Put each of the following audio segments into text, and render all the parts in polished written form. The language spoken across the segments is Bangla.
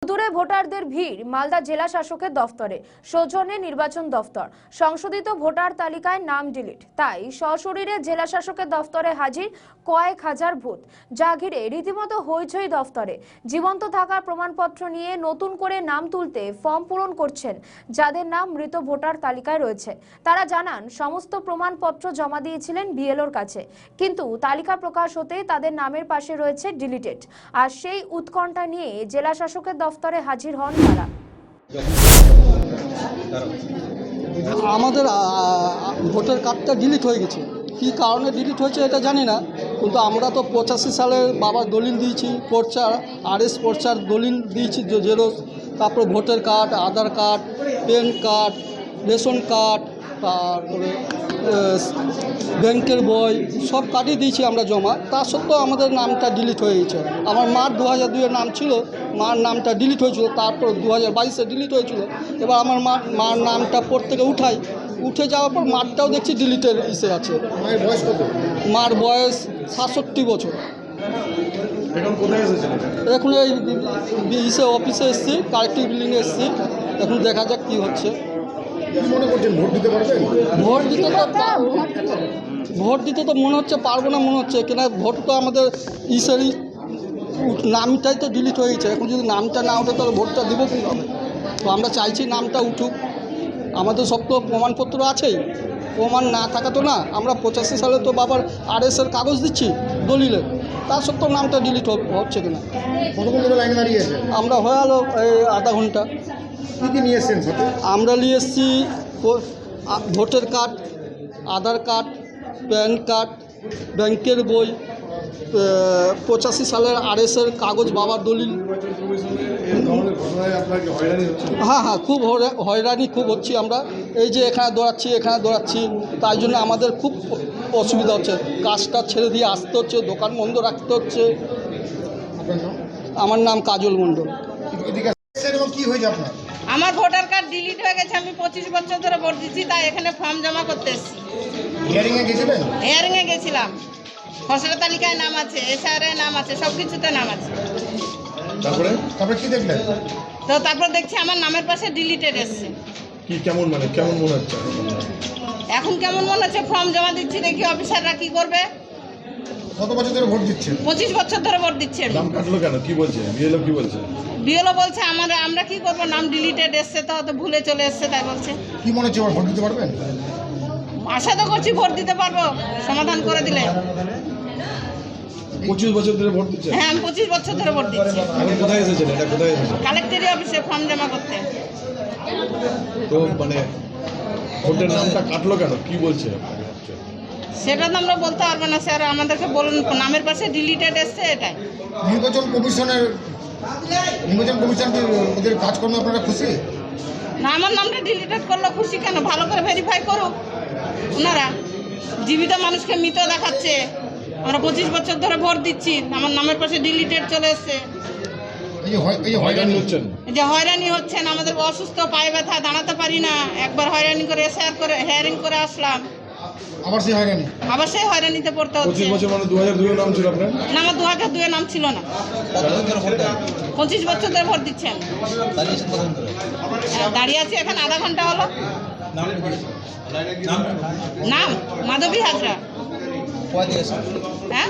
দূরে ভোটারদের ভিড় মালদা জেলা শাসকের দফতরে সৌজন্যে নির্বাচন দফতর সংশোধিত ভোটার তালিকায় নাম ডিলিট তাই সশরীরে জেলা শাসকের দফতরে হাজির কয়েক হাজার ভূত যা ঘিরে রীতিমতো হইচই দফতরে জীবন্ত থাকার প্রমাণপত্র নিয়ে নতুন করে নাম তুলতে ফর্ম পূরণ করছেন যাদের নাম মৃত ভোটার তালিকায় রয়েছে তারা জানান সমস্ত প্রমাণপত্র জমা দিয়েছিলেন বিএলওর কাছে কিন্তু তালিকা প্রকাশ হতে তাদের নামের পাশে রয়েছে ডিলিটেড আর সেই উৎকণ্ঠা নিয়ে জেলা শাসকের দফতরে হাজির হন তারা। আমাদের ভোটার কার্ডটা ডিলিট হয়ে গেছে, কী কারণে ডিলিট হয়েছে এটা জানি না, কিন্তু আমরা তো 85 সালের বাবার দলিল দিয়েছি, পর্চার আরএস পর্চার দলিল দিয়েছি জেরক্স, তারপরে voter card, Aadhaar card, PAN card, ration card, তারপরে ব্যাংকের বই সব কার্ডই দিয়েছি আমরা জমা। তা সত্ত্বেও আমাদের নামটা ডিলিট হয়ে গেছে। আমার মার 2002-এর নাম ছিল, মার নামটা ডিলিট হয়েছিল, তারপর 2022-এ ডিলিট হয়েছিল। এবার আমার মার নামটা প্রত্যেকে উঠে যাওয়ার পর মারটাও দেখছি ডিলিটের ইসে আছে। মায়ের বয়স কত? মার বয়স 67 বছর। এখন কোথায় এসেছেন? এখন এই ইসে অফিসে এসেছি, কালেক্টিভ বিল্ডিংয়ে এসেছি, এখন দেখা যাক কী হচ্ছে। কি মনে করছেন ভোট দিতে পারবেন? ভোট দিতে তো মনে হচ্ছে পারবো না, মনে হচ্ছে কেন ভোট তো আমাদের ইসেরই নামটাই তো ডিলিট হয়ে গেছে। এখন যদি নামটা না ওঠে তাহলে ভোটটা দেবো কীভাবে? তো আমরা চাইছি নামটা উঠুক। আমাদের সব তো প্রমাণপত্র আছেই, প্রমাণ না থাকা তো না। আমরা 85 সালে তো বাবার আরএসের কাগজ দিচ্ছি দলিলের, তার সত্ত্বেও নামটা ডিলিট হচ্ছে কিনা। কতক্ষণ ধরে লাইনে দাঁড়িয়েছে? আমরা হয়ে গেলো এই আধা ঘন্টা। কী কী নিয়ে এসছেন সাথে? আমরা নিয়ে এসেছি voter card, Aadhaar card, PAN card, ব্যাংকের বই, 85 সালের আরএসের কাগজ, বাবার দলিল। হ্যাঁ, খুব হয়রানি খুব হচ্ছি আমরা। এই যে এখানে দৌড়াচ্ছি, তাই জন্য আমাদের খুব অসুবিধা হচ্ছে। কাজটা ছেড়ে দিয়ে আসতে হচ্ছে, দোকান বন্ধ রাখতে হচ্ছে। আমার নাম কাজল মণ্ডল। কি হয়েছে আপনার? আমার ভোটার কার্ড ডিলিট হয়ে গেছে। আমি 25 বছর ধরে ভোট দিচ্ছি, তাই এখানে ফর্ম জমা করতে এসেছি। হিয়ারিংয়ে গেছিলেন? হিয়ারিংয়ে গেছিলাম। খসড়া তালিকায় নাম আছে, এসআরএ নাম আছে, সব কিছুতে নাম আছে। তারপরে কি দেখলেন? তো তারপর দেখছি আমার নামের পাশে ডিলিটেড এসছে। কি কেমন মনে হচ্ছে? এখন কেমন মনে হচ্ছে? ফর্ম জমা দিচ্ছি, দেখি অফিসাররা কি করবে। কত বছর ধরে ভোট দিচ্ছেন? 25 বছর ধরে ভোট দিচ্ছি। নাম কাটলো কেন? কি বলছে বিএলও? কি বলছে বিএলও? বলছে আমরা কি করবো, নাম ডিলিটেড এসছে, তো হয়তো ভুলে চলে এসছে, তাই বলছে। কি মনে হচ্ছে ভোট দিতে পারবেন? আশা তো করছি ভোট দিতে পারবো, সমাধান করে দিলে। 25 বছর ধরে ভোট দিচ্ছেন? হ্যাঁ, আমি 25 বছর ধরে ভোট দিচ্ছি। এখন কোথায় এসেছেন? এটা কোথায় এসেছেন? কালেক্টরি অফিসে ফর্ম জমা করতে। তো ভোটের নামটা কাটলো কেন? কি বলছে? সেটা তো আমরা বলতে পারবো না স্যার, আমাদেরকে বলুন নামের পাশে ডিলিটেড এসছে, এটাই। নির্বাচন কমিশন ওদের কাজকর্ম আপনারা খুশি? না, আমার নামটা ডিলিটেড করলো খুশি কেন? ভালো করে ভেরিফাই করুক ওনারা। জীবিত মানুষকে মৃত দেখাচ্ছে। আমরা 25 বছর ধরে ভোট দিচ্ছি, আমার নামের পাশে ডিলিটেড চলে এসছে। এই হয়রানি হচ্ছেন? যে হয়রানি হচ্ছেন, আমাদের অসুস্থ, পায়ে ব্যথা, দাঁড়াতে পারি না। একবার হয়রানি করে হিয়ারিং করে আসলাম, আবার সেই হয়রানিতে পড়তে হচ্ছে। 25 বছর 2002 নাম ছিল আপনার? না, আমার 2002 নাম ছিল না। 25 বছর ধরে ভোট দিচ্ছেন। দাঁড়িয়ে আছি এখানে আধা ঘন্টা হলো। নাম মাধবী হাজরা। হ্যাঁ,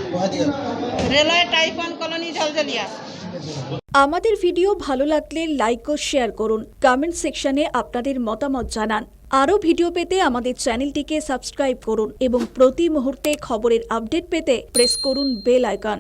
রেলওয়ে টাইপ 1 কলোনি, ঝলঝলিয়া। আমাদের ভিডিও ভালো লাগলে লাইক ও শেয়ার করুন। কমেন্ট সেকশনে আপনাদের মতামত জানান। আরও ভিডিও পেতে আমাদের চ্যানেলটিকে সাবস্ক্রাইব করুন এবং প্রতি মুহূর্তে খবরের আপডেট পেতে প্রেস করুন বেল আইকন।